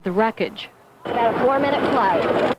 the wreckage. About a 4-minute flight.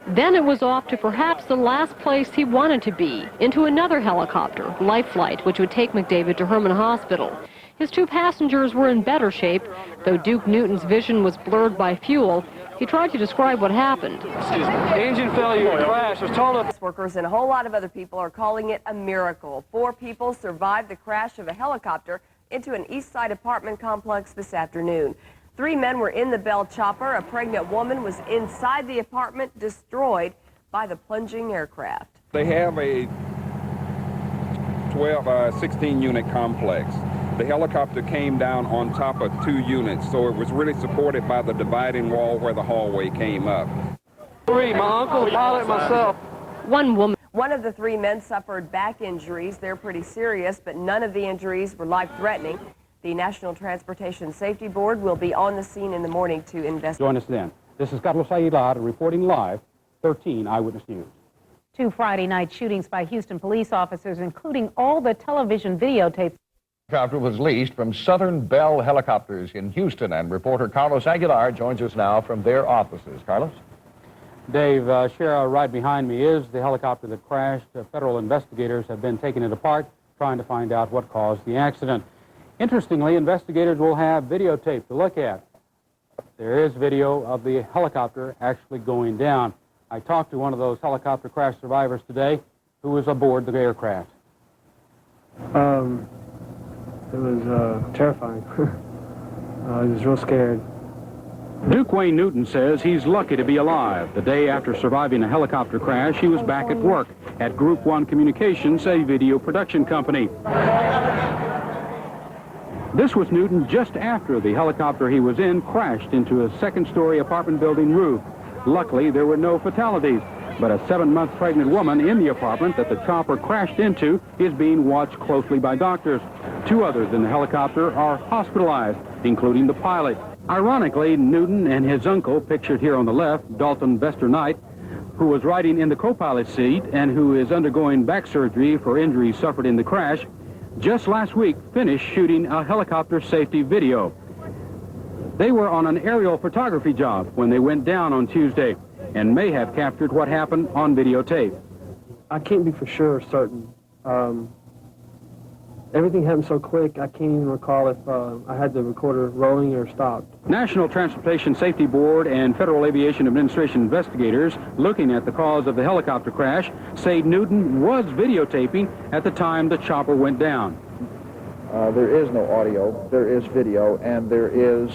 Then it was off to perhaps the last place he wanted to be, into another helicopter, Life Flight, which would take McDavid to Herman Hospital. His two passengers were in better shape, though Duke Newton's vision was blurred by fuel. He tried to describe what happened. Engine failure, crash, was told us. Workers and a whole lot of other people are calling it a miracle. 4 people survived the crash of a helicopter into an East Side apartment complex this afternoon. 3 men were in the Bell chopper. A pregnant woman was inside the apartment, destroyed by the plunging aircraft. They have a 16-unit complex. The helicopter came down on top of 2 units, so it was really supported by the dividing wall where the hallway came up. 3, my uncle, the pilot, myself. One of the 3 men suffered back injuries. They're pretty serious, but none of the injuries were life-threatening. The National Transportation Safety Board will be on the scene in the morning to investigate. Join us then. This is Carlos Aguilar reporting live, 13 Eyewitness News. 2 Friday night shootings by Houston police officers, including all the television videotape. The helicopter was leased from Southern Bell Helicopters in Houston, and reporter Carlos Aguilar joins us now from their offices. Carlos? Dave, Shara, right behind me is the helicopter that crashed. Federal investigators have been taking it apart, trying to find out what caused the accident. Interestingly, investigators will have videotape to look at. There is video of the helicopter actually going down. I talked to one of those helicopter crash survivors today who was aboard the aircraft. It was terrifying. I was real scared. Duke Wayne Newton says he's lucky to be alive. The day after surviving a helicopter crash, he was back at work at Group 1 Communications, a video production company. This was Newton just after the helicopter he was in crashed into a 2nd-story apartment building roof. Luckily, there were no fatalities, but a 7-month pregnant woman in the apartment that the chopper crashed into is being watched closely by doctors. 2 others in the helicopter are hospitalized, including the pilot. Ironically, Newton and his uncle, pictured here on the left, Dalton Bester Knight, who was riding in the co-pilot seat and who is undergoing back surgery for injuries suffered in the crash, just last week finished shooting a helicopter safety video. They were on an aerial photography job when they went down on Tuesday and may have captured what happened on videotape. I can't be for sure certain. Everything happened so quick, I can't even recall if I had the recorder rolling or stopped. National Transportation Safety Board and Federal Aviation Administration investigators looking at the cause of the helicopter crash say Newton was videotaping at the time the chopper went down. There is no audio, there is video, and there is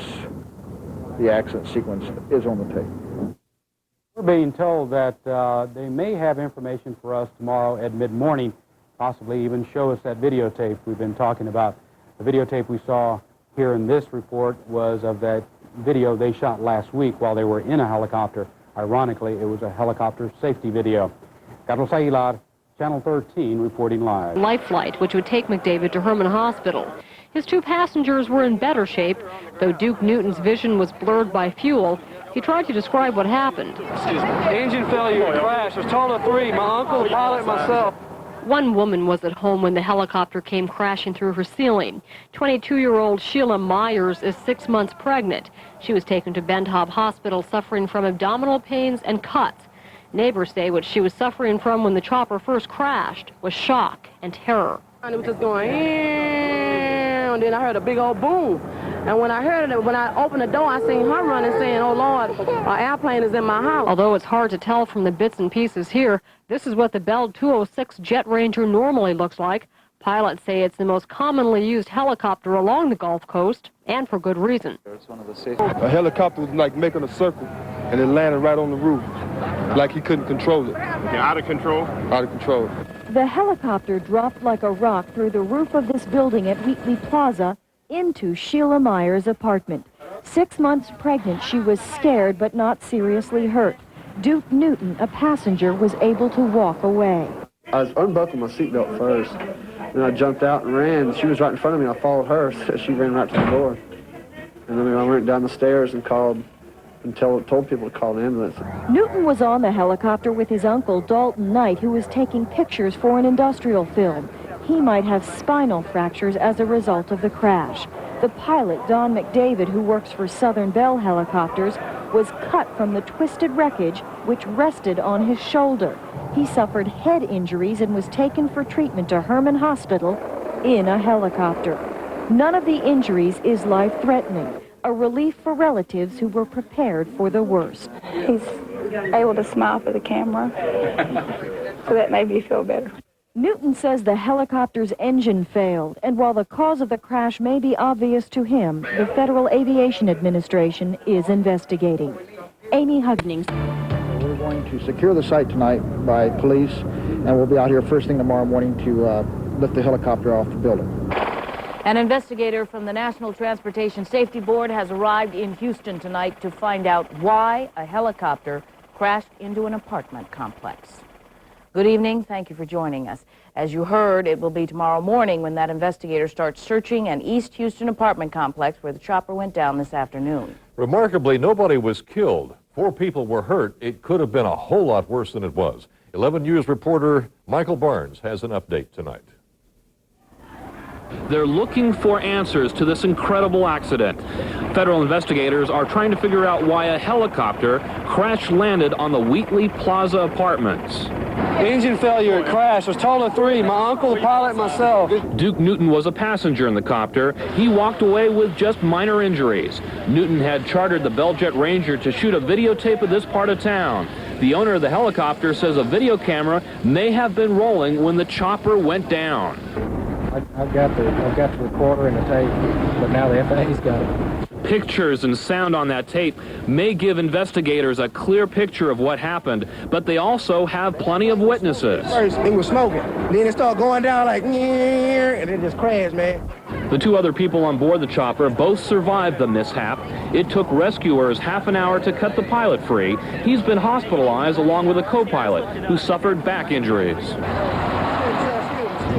the accident sequence is on the tape. We're being told that they may have information for us tomorrow at mid-morning, possibly even show us that videotape we've been talking about. The videotape we saw here in this report was of that video they shot last week while they were in a helicopter. Ironically, it was a helicopter safety video. Carlos Aguilar, Channel 13, reporting live. Life Flight, which would take McDavid to Herman Hospital. His 2 passengers were in better shape, though Duke Newton's vision was blurred by fuel. He tried to describe what happened. Engine failure, crash, was told of 3, my uncle, the pilot, myself. 1 woman was at home when the helicopter came crashing through her ceiling. 22-year-old Sheila Myers is 6 months pregnant. She was taken to Ben Taub Hospital suffering from abdominal pains and cuts. Neighbors say what she was suffering from when the chopper first crashed was shock and terror. And it was just going, and then I heard a big old boom. And when I heard it, when I opened the door, I seen her running saying, "Oh, Lord, our airplane is in my house." Although it's hard to tell from the bits and pieces here, this is what the Bell 206 Jet Ranger normally looks like. Pilots say it's the most commonly used helicopter along the Gulf Coast, and for good reason. It's one of the safety. A helicopter was like making a circle, and it landed right on the roof, like he couldn't control it. Okay, out of control? Out of control. The helicopter dropped like a rock through the roof of this building at Wheatley Plaza into Sheila Myers' apartment. 6 months pregnant, she was scared but not seriously hurt. Duke Newton, a passenger, was able to walk away. I was unbuckling my seatbelt first, and I jumped out and ran. She was right in front of me. I followed her, so she ran right to the door. And then I went down the stairs and called and told people to call the ambulance. Newton was on the helicopter with his uncle, Dalton Knight, who was taking pictures for an industrial film. He might have spinal fractures as a result of the crash. The pilot, Don McDavid, who works for Southern Bell Helicopters, was cut from the twisted wreckage which rested on his shoulder. He suffered head injuries and was taken for treatment to Herman Hospital in a helicopter. None of the injuries is life-threatening, a relief for relatives who were prepared for the worst. He's able to smile for the camera, so that made me feel better. Newton says the helicopter's engine failed, and while the cause of the crash may be obvious to him, the Federal Aviation Administration is investigating. Amy Hugnings. We're going to secure the site tonight by police, and we'll be out here first thing tomorrow morning to lift the helicopter off the building. An investigator from the National Transportation Safety Board has arrived in Houston tonight to find out why a helicopter crashed into an apartment complex. Good evening. Thank you for joining us. As you heard, it will be tomorrow morning when that investigator starts searching an East Houston apartment complex where the chopper went down this afternoon. Remarkably, nobody was killed. 4 people were hurt. It could have been a whole lot worse than it was. 11 News reporter Michael Barnes has an update tonight. They're looking for answers to this incredible accident. Federal investigators are trying to figure out why a helicopter crash-landed on the Wheatley Plaza Apartments. Engine failure, it crashed. It was total of 3, my uncle, the pilot, and myself. Duke Newton was a passenger in the copter. He walked away with just minor injuries. Newton had chartered the Bell Jet Ranger to shoot a videotape of this part of town. The owner of the helicopter says a video camera may have been rolling when the chopper went down. I've got the recorder and the tape, but now the FAA's got it. Pictures and sound on that tape may give investigators a clear picture of what happened, but they also have plenty of witnesses. First, it was smoking. Then it started going down like, and it just crashed, man. The 2 other people on board the chopper both survived the mishap. It took rescuers half an hour to cut the pilot free. He's been hospitalized along with a co-pilot who suffered back injuries.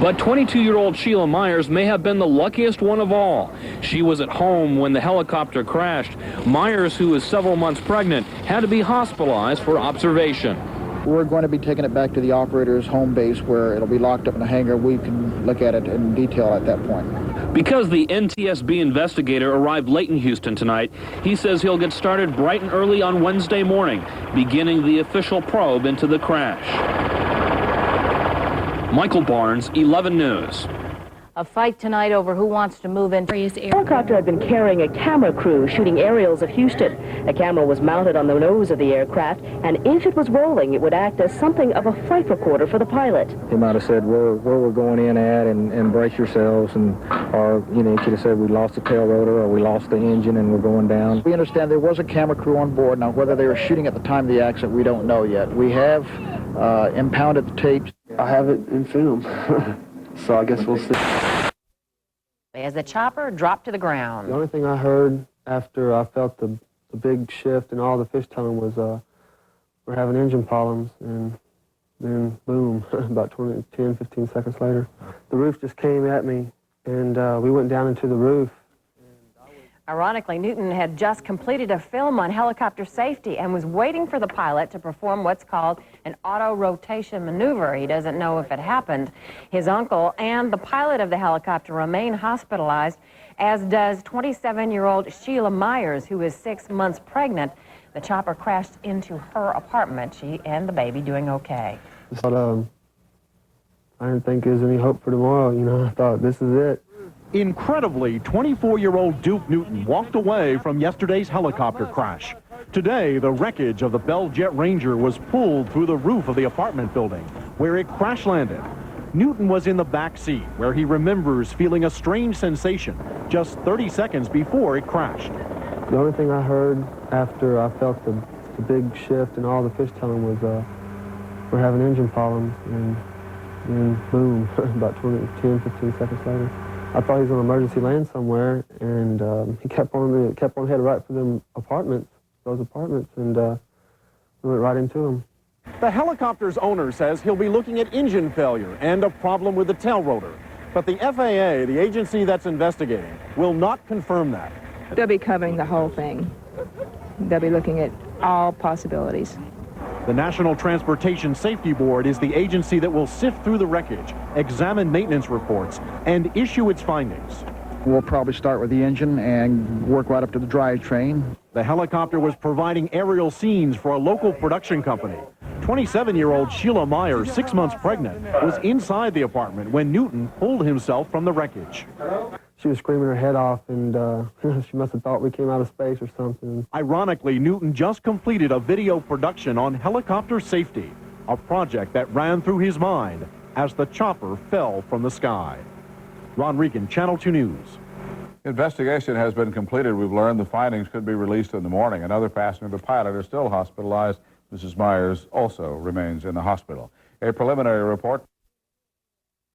But 22-year-old Sheila Myers may have been the luckiest one of all. She was at home when the helicopter crashed. Myers, who is several months pregnant, had to be hospitalized for observation. We're going to be taking it back to the operator's home base where it'll be locked up in a hangar. We can look at it in detail at that point. Because the NTSB investigator arrived late in Houston tonight, he says he'll get started bright and early on Wednesday morning, beginning the official probe into the crash. Michael Barnes, 11 News. A fight tonight over who wants to move in. The helicopter had been carrying a camera crew shooting aerials of Houston. A camera was mounted on the nose of the aircraft, and if it was rolling, it would act as something of a flight recorder for the pilot. He might have said where we're going in at and brace yourselves, or he could have said we lost the tail rotor or we lost the engine and we're going down. We understand there was a camera crew on board. Now, whether they were shooting at the time of the accident, we don't know yet. We have impounded the tapes. I have it in film, so I guess we'll see. As the chopper dropped to the ground. The only thing I heard after I felt the big shift and all the fish telling was we're having engine problems, and then boom, about 10, 15 seconds later, the roof just came at me, and we went down into the roof. Ironically, Newton had just completed a film on helicopter safety and was waiting for the pilot to perform what's called an auto-rotation maneuver. He doesn't know if it happened. His uncle and the pilot of the helicopter remain hospitalized, as does 27-year-old Sheila Myers, who is 6 months pregnant. The chopper crashed into her apartment. She and the baby doing okay. But I didn't think there was any hope for tomorrow. I thought this is it. Incredibly, 24-year-old Duke Newton walked away from yesterday's helicopter crash. Today, the wreckage of the Bell Jet Ranger was pulled through the roof of the apartment building, where it crash landed. Newton was in the back seat, where he remembers feeling a strange sensation just 30 seconds before it crashed. The only thing I heard after I felt the big shift and all the fish telling was we're having engine problems, and then boom, about 10, 15 seconds later. I thought he was on emergency land somewhere, and he kept on heading right for those apartments, and we went right into them. The helicopter's owner says he'll be looking at engine failure and a problem with the tail rotor. But the FAA, the agency that's investigating, will not confirm that. They'll be covering the whole thing. They'll be looking at all possibilities. The National Transportation Safety Board is the agency that will sift through the wreckage, examine maintenance reports, and issue its findings. We'll probably start with the engine and work right up to the drivetrain. The helicopter was providing aerial scenes for a local production company. 27-year-old Sheila Myers, 6 months pregnant, was inside the apartment when Newton pulled himself from the wreckage. She was screaming her head off, and she must have thought we came out of space or something. Ironically, Newton just completed a video production on helicopter safety, a project that ran through his mind as the chopper fell from the sky. Ron Regan, Channel 2 News. Investigation has been completed. We've learned the findings could be released in the morning. Another passenger, the pilot, is still hospitalized. Mrs. Myers also remains in the hospital. A preliminary report.